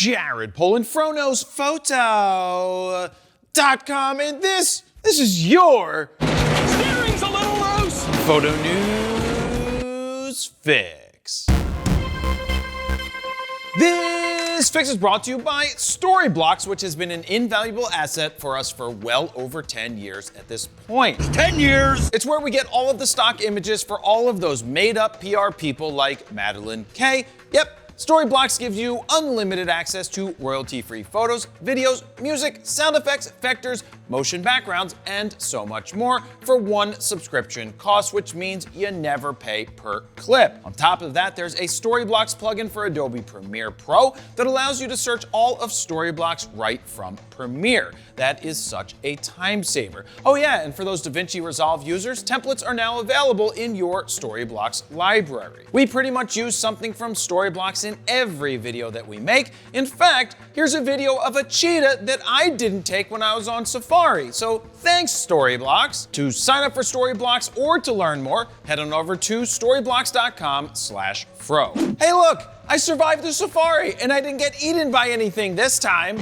Jared Polin, Photo.com, and this is your Steering's a little loose. Photo News Fix. This fix is brought to you by Storyblocks, which has been an invaluable asset for us for well over 10 years at this point. 10 years. It's where we get all of the stock images for all of those made-up PR people like Madeline Kay. Yep. Storyblocks gives you unlimited access to royalty-free photos, videos, music, sound effects, vectors, motion backgrounds, and so much more for one subscription cost, which means you never pay per clip. On top of that, there's a Storyblocks plugin for Adobe Premiere Pro that allows you to search all of Storyblocks right from Premiere. That is such a time saver. Oh yeah, and for those DaVinci Resolve users, templates are now available in your Storyblocks library. We pretty much use something from Storyblocks in every video that we make. In fact, here's a video of a cheetah that I didn't take when I was on Safari. So thanks, Storyblocks. To sign up for Storyblocks or to learn more, head on over to storyblocks.com/fro. Hey look, I survived the safari and I didn't get eaten by anything this time.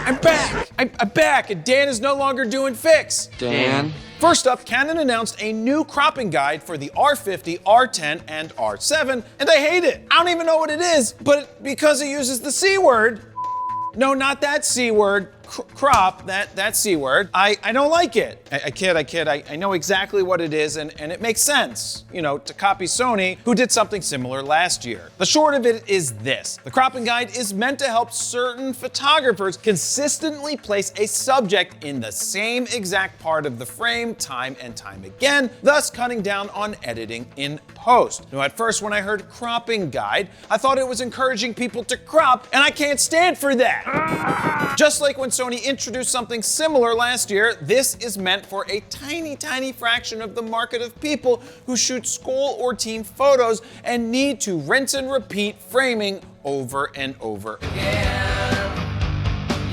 I'm back. I'm back, and Dan is no longer doing fix. Dan? First up, Canon announced a new cropping guide for the R50, R10, and R7, and I hate it. I don't even know what it is, but because it uses the C word, no, not that C word, crop, that C word, I don't like it. I kid, I know exactly what it is, and it makes sense, you know, to copy Sony, who did something similar last year. The short of it is this: the cropping guide is meant to help certain photographers consistently place a subject in the same exact part of the frame time and time again, thus cutting down on editing in post. Now, at first, when I heard cropping guide, I thought it was encouraging people to crop, and I can't stand for that. Just like when Sony introduced something similar last year, this is meant for a tiny fraction of the market of people who shoot school or team photos and need to rinse and repeat framing over and over again.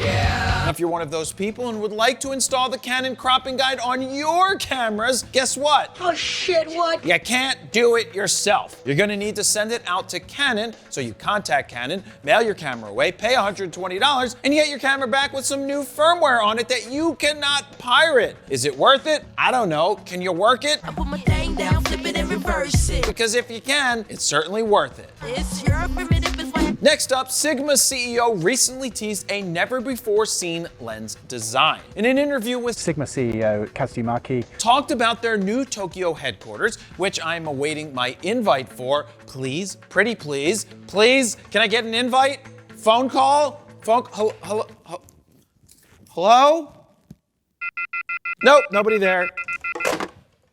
Now, if you're one of those people and would like to install the Canon cropping guide on your cameras, guess what? Oh shit, what? You can't do it yourself. You're gonna need to send it out to Canon, so you contact Canon, mail your camera away, pay $120, and you get your camera back with some new firmware on it that you cannot pirate. Is it worth it? I don't know. Can you work it? I put my thing down, flip it and reverse it. Because if you can, it's certainly worth it. It's your primitive is what. Next up, Sigma's CEO recently teased a never-before-seen lens design. In an interview with Sigma CEO Kazumaki talked about their new Tokyo headquarters, which I'm awaiting my invite for. Please, pretty please, can I get an invite? Phone call? Hello? Nope, nobody there.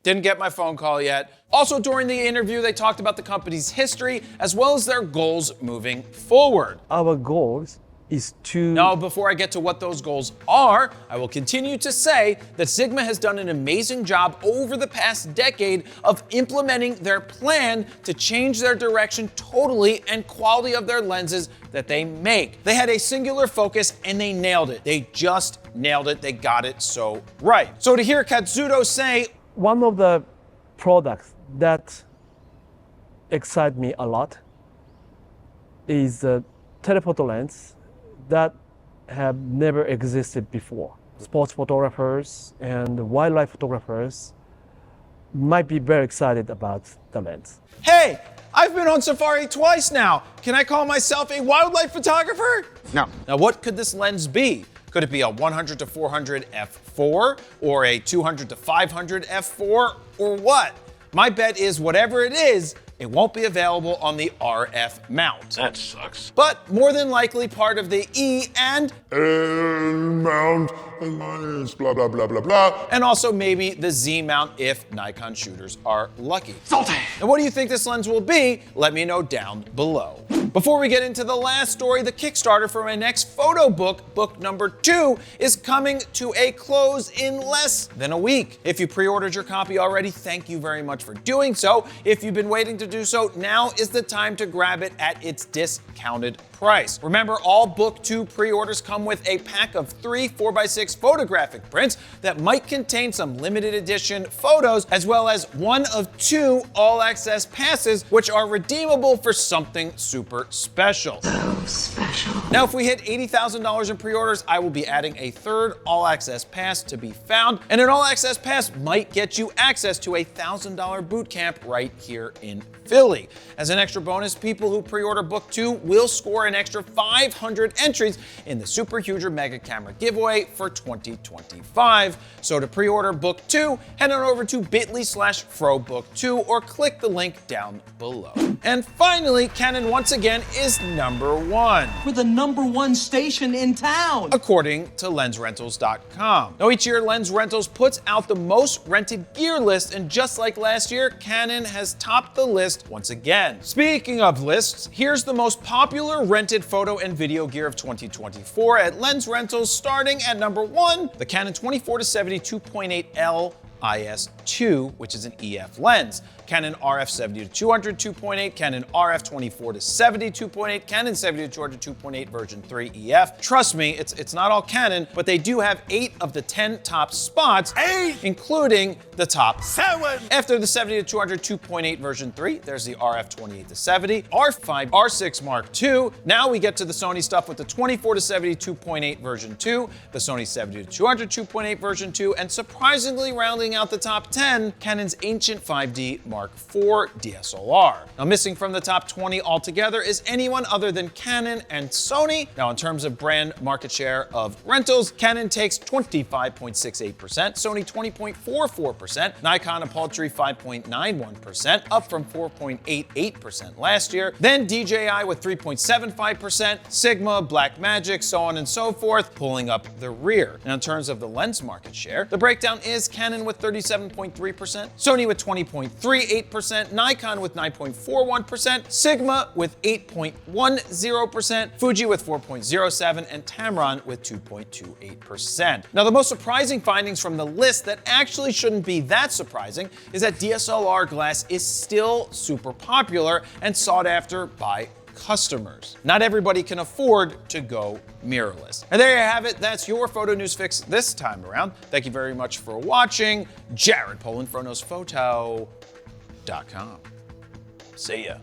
Didn't get my phone call yet. Also, during the interview, they talked about the company's history as well as their goals moving forward. Our goals is to... Now, before I get to what those goals are, I will continue to say that Sigma has done an amazing job over the past decade of implementing their plan to change their direction totally and quality of their lenses that they make. They had a singular focus and they nailed it. They just nailed it. They got it so right. So to hear Katsudo say, one of the products that excite me a lot is the telephoto lens that have never existed before. Sports photographers and wildlife photographers might be very excited about the lens. hey, I've been on safari twice now. Can I call myself a wildlife photographer? No. Now, what could this lens be? Could it be a 100 to 400 f4 or a 200 to 500 f4 or what? My bet is whatever it is, it won't be available on the RF mount. That sucks. But more than likely part of the E and mount, blah, blah, blah, blah, blah. and also maybe the Z mount if Nikon shooters are lucky. Salty. And what do you think this lens will be? Let me know down below. Before we get into the last story, the Kickstarter for my next photo book, book number 2, is coming to a close in less than a week. If you pre-ordered your copy already, thank you very much for doing so. If you've been waiting to do so, now is the time to grab it at its discounted price. Remember, all book 2 pre-orders come with a pack of 3 4x6 photographic prints that might contain some limited edition photos, as well as 1 of 2 all-access passes, which are redeemable for something super special. So special. Now, if we hit $80,000 in pre-orders, I will be adding a third all-access pass to be found, and an all-access pass might get you access to a $1,000 boot camp right here in Philly. As an extra bonus, people who pre-order Book 2 will score an extra 500 entries in the Super Huger Mega Camera giveaway for 2025. So to pre-order Book 2, head on over to bit.ly/FroBook2 or click the link down below. And finally, Canon once again is #1. We're the #1 station in town. According to LensRentals.com. Now, each year, Lens Rentals puts out the most rented gear list, and just like last year, Canon has topped the list once again. Speaking of lists, here's the most popular rented photo and video gear of 2024 at Lens Rentals, starting at #1, the Canon 24-70 2.8L IS2, which is an EF lens. Canon RF 70-200 2.8, Canon RF 24-70 2.8, Canon 70-200 2.8 version 3 EF. Trust me, it's not all Canon, but they do have 8 of the 10 top spots, 8, including the top 7. After the 70-200 2.8 version 3, there's the RF 28-70, R5, R6 Mark II. Now we get to the Sony stuff with the 24-70 2.8 version 2, the Sony 70-200 2.8 version 2, and surprisingly rounding out the top 10, Canon's ancient 5D Mark IV DSLR. Now, missing from the top 20 altogether is anyone other than Canon and Sony. Now, in terms of brand market share of rentals, Canon takes 25.68%, Sony 20.44%, Nikon a paltry 5.91%, up from 4.88% last year. Then DJI with 3.75%, Sigma, Blackmagic, so on and so forth, pulling up the rear. Now, in terms of the lens market share, the breakdown is Canon with 37.3%, Sony with 20.38%, Nikon with 9.41%, Sigma with 8.10%, Fuji with 4.07%, and Tamron with 2.28%. Now, the most surprising findings from the list that actually shouldn't be that surprising is that DSLR glass is still super popular and sought after by customers. Not everybody can afford to go mirrorless. And there you have it. That's your photo news fix this time around. Thank you very much for watching. Jared Polin, PhonosPhoto.com. See ya.